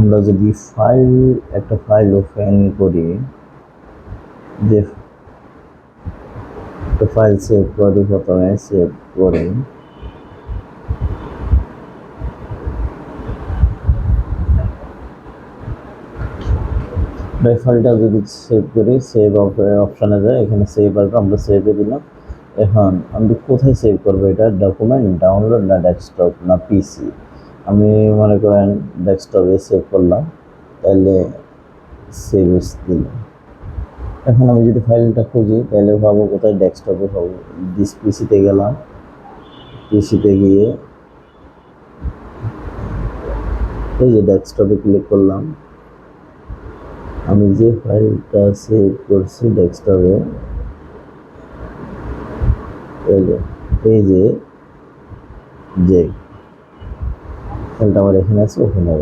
আমরা যদি একটা ফাইল ওপেন করি, যে একটা ফাইল সেভ করি, প্রথমে সেভ করি, ফাইলটা যদি সেভ করি, সেভ অপশানে যায়, এখানে সেভ আসবে, আমরা সেভে দিলাম। এখন আমি কোথায় সেভ করবো, এটা ডকুমেন্ট, ডাউনলোড, না ডেস্কটপ, না পিসি? আমি মনে করেন ডেস্কটপে সেভ করলাম, তাহলে সেভ দিলাম। এখন আমি যদি ফাইলটা খুঁজি তাহলে পাবো কোথায়, ডেস্কটপে পাবো। পিসিতে গেলাম, পিসিতে গিয়ে এই যে ডেস্কটপে ক্লিক করলাম, আমি যে ফাইলটা সেভ করছি ডেস্কটপে, এই যে ফাইলটা আমার এখানে আছে, ওখানে